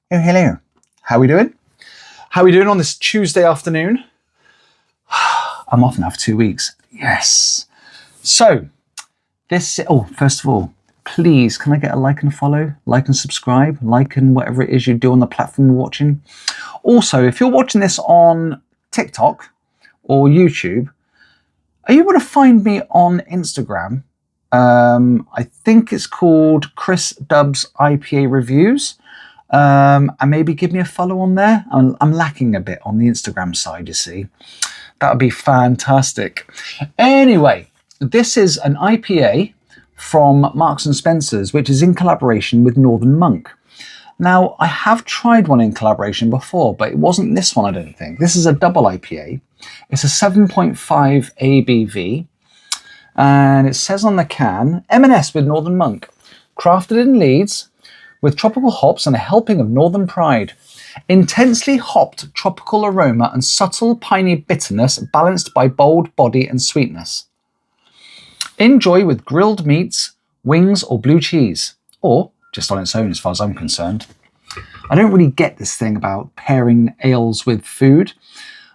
Oh, hello. How are we doing? How are we doing on this Tuesday afternoon? I'm off now for 2 weeks. Yes. So, first of all, please, can I get a like and follow? Like and subscribe? Like and whatever it is you do on the platform you're watching. Also, if you're watching this on TikTok or YouTube, are you able to find me on Instagram? I think it's called Chris Dubs IPA Reviews. And maybe give me a follow on there. I'm lacking a bit on the Instagram side, you see. That would be fantastic. Anyway, this is an IPA from Marks and Spencer's, which is in collaboration with Northern Monk. Now, I have tried one in collaboration before, but it wasn't this one, I don't think. This is a double IPA. It's a 7.5 ABV. And it says on the can, M&S with Northern Monk. Crafted in Leeds, with tropical hops and a helping of Northern Pride. Intensely hopped tropical aroma and subtle piney bitterness balanced by bold body and sweetness. Enjoy with grilled meats, wings or blue cheese. Or just on its own as far as I'm concerned. I don't really get this thing about pairing ales with food.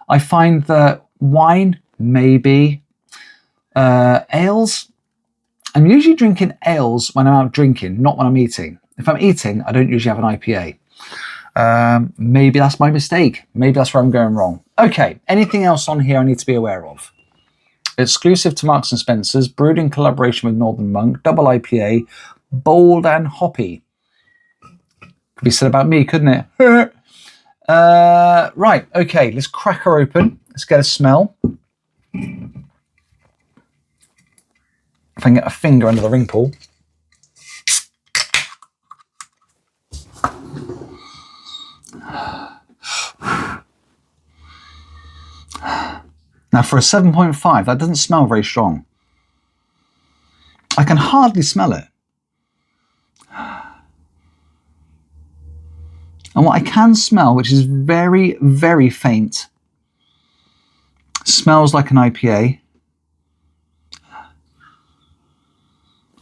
I find that wine, maybe. Ales, I'm usually drinking ales when I'm out drinking, not when I'm eating. If I'm eating, I don't usually have an IPA. Maybe that's my mistake. Maybe that's where I'm going wrong. Okay, anything else on here I need to be aware of? Exclusive to Marks and Spencer's, brewed in collaboration with Northern Monk, double IPA, bold and hoppy. Could be said about me, couldn't it? Right, okay, let's crack her open. Let's get a smell. If I can get a finger under the ring pull. Now for a 7.5, that doesn't smell very strong. I can hardly smell it. And what I can smell, which is very, very faint, smells like an IPA.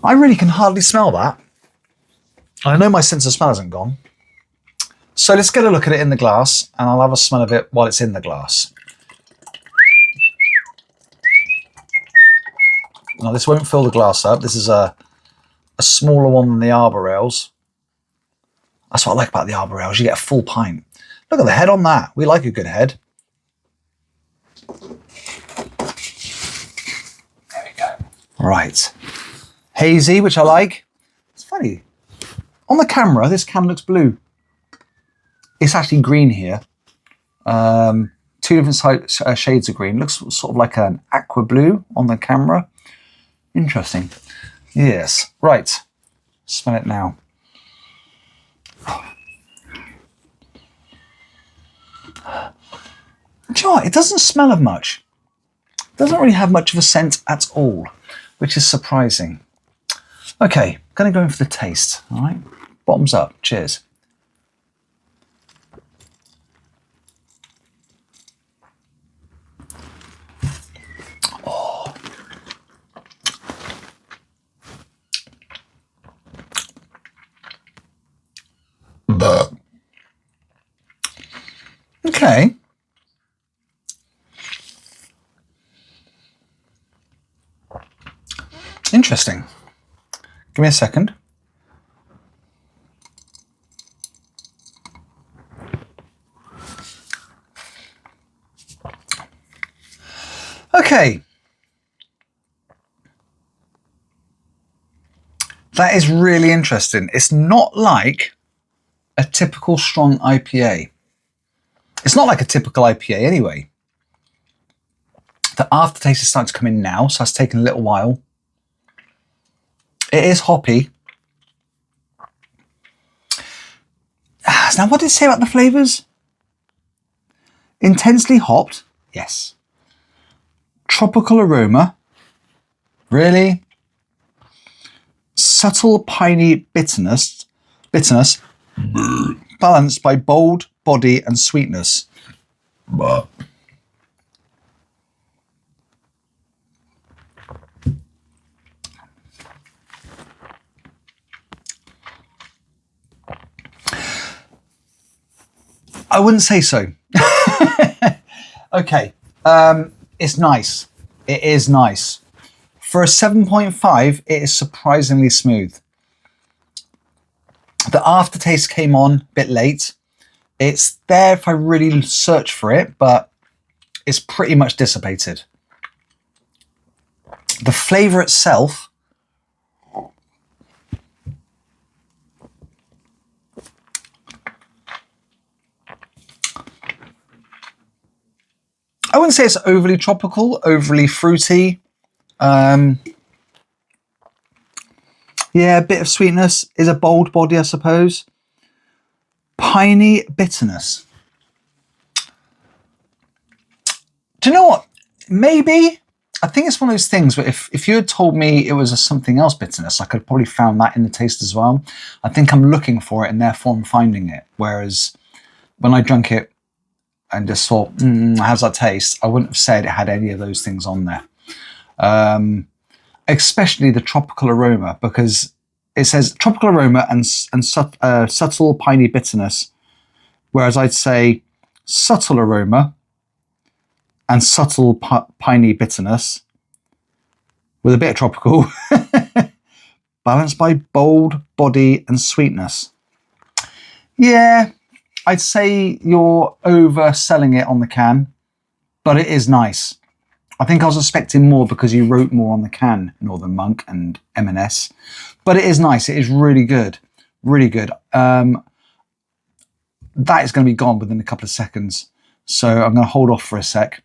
I really can hardly smell that. I know my sense of smell hasn't gone. So let's get a look at it in the glass, and I'll have a smell of it while it's in the glass. Now this won't fill the glass up. This is a smaller one than the Arbor Ales. That's what I like about the Arbor Ales. You get a full pint. Look at the head on that. We like a good head. There we go. Right. Hazy, which I like. It's funny. On the camera, this can looks blue. It's actually green here. Two different shades of green. Looks sort of like an aqua blue on the camera. Interesting. Yes. Right. Smell it now. Do you know what? It doesn't smell of much. It doesn't really have much of a scent at all, which is surprising. Okay, going to go in for the taste. All right. Bottoms up. Cheers. Okay. Interesting. Give me a second. Okay. That is really interesting. It's not like a typical strong IPA. It's not like a typical IPA anyway. The aftertaste is starting to come in now, so it's taken a little while. It is hoppy. Now, what did it say about the flavours? Intensely hopped. Yes. Tropical aroma. Really? Subtle piney bitterness, balanced by bold body and sweetness. I wouldn't say so. Okay. It's nice. It is nice. For a 7.5, it is surprisingly smooth. The aftertaste came on a bit late. It's there if I really search for it, but it's pretty much dissipated. The flavour itself, I wouldn't say it's overly tropical, overly fruity. Yeah, a bit of sweetness. Is a bold body, I suppose. Piney bitterness. Do you know what? Maybe. I think it's one of those things where if you had told me it was a something else bitterness, I could have probably found that in the taste as well. I think I'm looking for it and therefore I'm finding it. Whereas when I drank it and just thought, how's that taste? I wouldn't have said it had any of those things on there. Especially the tropical aroma, because it says tropical aroma and subtle piney bitterness, whereas I'd say subtle aroma and subtle piney bitterness with a bit of tropical, balanced by bold body and sweetness. Yeah, I'd say you're overselling it on the can, but it is nice. I think I was expecting more because you wrote more on the can, Northern Monk and M&S. But it is nice. It is really good. Really good. That is going to be gone within a couple of seconds. So I'm going to hold off for a sec.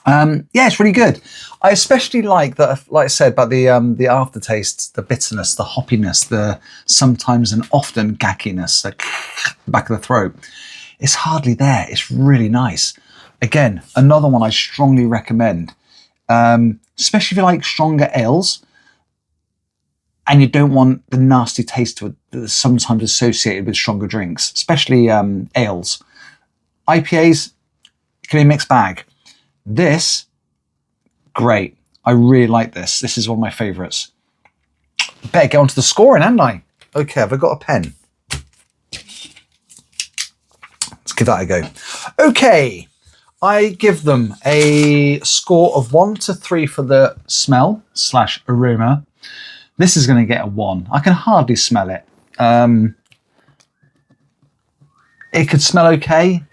Yeah, it's really good. I especially like that, like I said, about the aftertaste, the bitterness, the hoppiness, the sometimes and often gackiness, the back of the throat. It's hardly there. It's really nice. Again, another one I strongly recommend, especially if you like stronger ales and you don't want the nasty taste that's sometimes associated with stronger drinks, especially ales. IPAs can be a mixed bag. This, great. I really like this. This is one of my favourites. Better get onto the scoring, haven't I? Okay, have I got a pen? Let's give that a go. Okay. I give them a score of 1 to 3 for the smell / aroma. This is going to get a 1. I can hardly smell it. It could smell okay.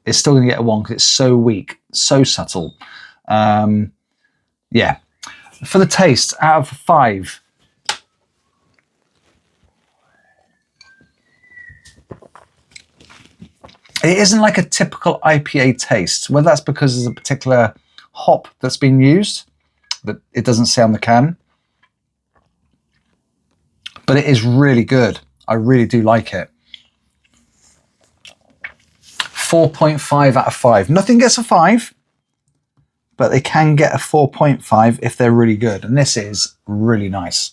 It's still going to get a 1 because it's so weak, so subtle. Yeah. For the taste, out of 5. It isn't like a typical IPA taste, whether that's because there's a particular hop that's been used that it doesn't say on the can. But it is really good. I really do like it. 4.5 out of 5. Nothing gets a 5, but they can get a 4.5 if they're really good. And this is really nice.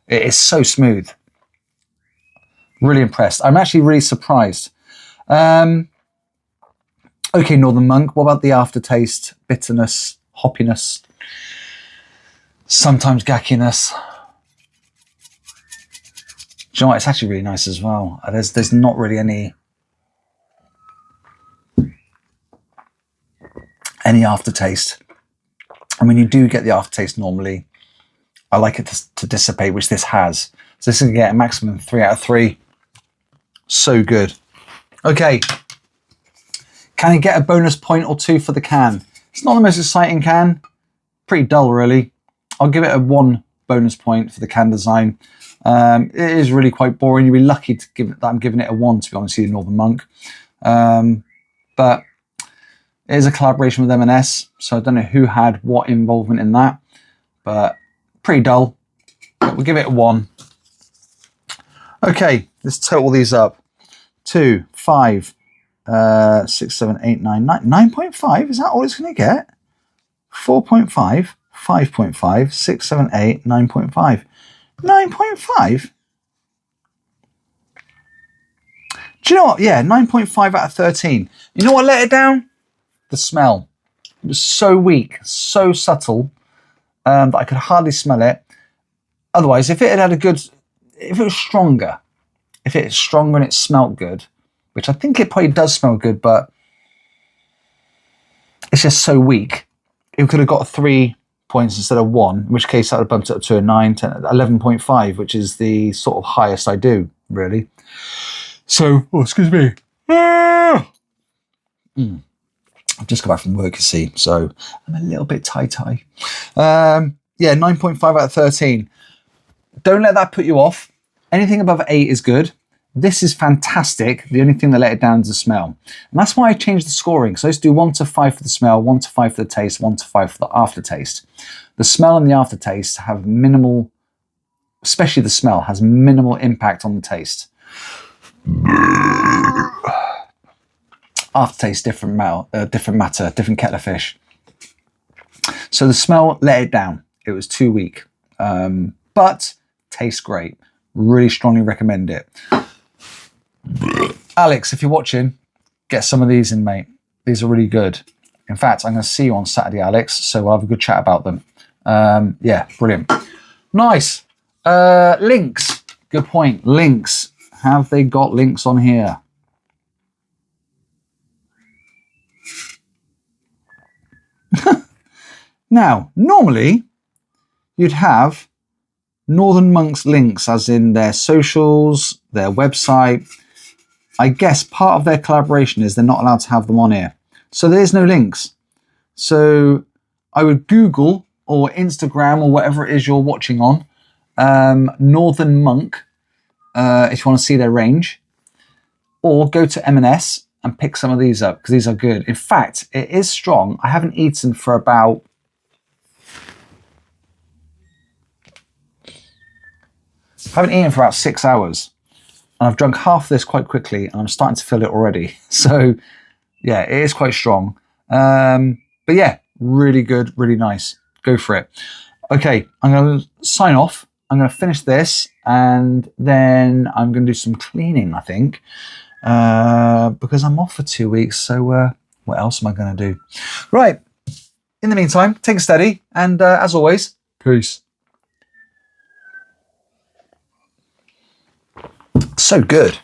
It is so smooth. Really impressed. I'm actually really surprised. Okay, Northern Monk, what about the aftertaste, bitterness, hoppiness, sometimes gackiness? Do you know what? It's actually really nice as well. There's not really any aftertaste. I mean, you do get the aftertaste normally. I like it to dissipate, which this has. So this is going to get a maximum 3 out of 3. So good. Okay. Can I get a bonus point or 2 for the can? It's not the most exciting can. Pretty dull, really. I'll give it a 1 bonus point for the can design. It is really quite boring. You'll be lucky to give it that I'm giving it a 1, to be honest with you, Northern Monk. But it is a collaboration with M&S, so I don't know who had what involvement in that. But pretty dull. But we'll give it a 1. Okay, let's total these up. 2, 5, 6, 7, 8, 9, 9. 9.5? Is that all it's going to get? 4.5, 5.5, 6, 7, 8, 9.5. 9.5? Do you know what? Yeah, 9.5 out of 13. You know what let it down? The smell. It was so weak, so subtle, that I could hardly smell it. Otherwise, if it was stronger and it smelt good, which I think it probably does smell good, but it's just so weak. It could have got 3 points instead of 1, in which case I would have bumped it up to a 9, 10, 11.5, which is the sort of highest I do, really. So, oh, excuse me. I've just got back from work, you see, so I'm a little bit tie-tie. Yeah, 9.5 out of 13. Don't let that put you off. Anything above 8 is good. This is fantastic. The only thing that let it down is the smell. And that's why I changed the scoring. So let's do 1 to 5 for the smell, 1 to 5 for the taste, 1 to 5 for the aftertaste. The smell and the aftertaste have minimal, especially the smell, has minimal impact on the taste. Aftertaste, different matter, different kettle of fish. So the smell let it down. It was too weak. But tastes great. Really strongly recommend it. Alex, if you're watching, get some of these in, mate. These are really good. In fact, I'm going to see you on Saturday, Alex, so we'll have a good chat about them. Yeah, brilliant. Nice. Links. Good point. Links. Have they got links on here? Now, normally, you'd have Northern Monk's links, as in their socials, their website. I guess part of their collaboration is they're not allowed to have them on here. So there's no links. So I would Google or Instagram or whatever it is you're watching on, Northern Monk, if you want to see their range, or go to M&S and pick some of these up because these are good. In fact, it is strong. I haven't eaten for about about 6 hours. And I've drunk half this quite quickly and I'm starting to feel it already. So yeah, it is quite strong. But yeah, really good, really nice. Go for it. Okay, I'm going to sign off. I'm going to finish this and then I'm going to do some cleaning, I think, because I'm off for 2 weeks. So what else am I going to do? Right. In the meantime, take it steady. And as always, peace. So good.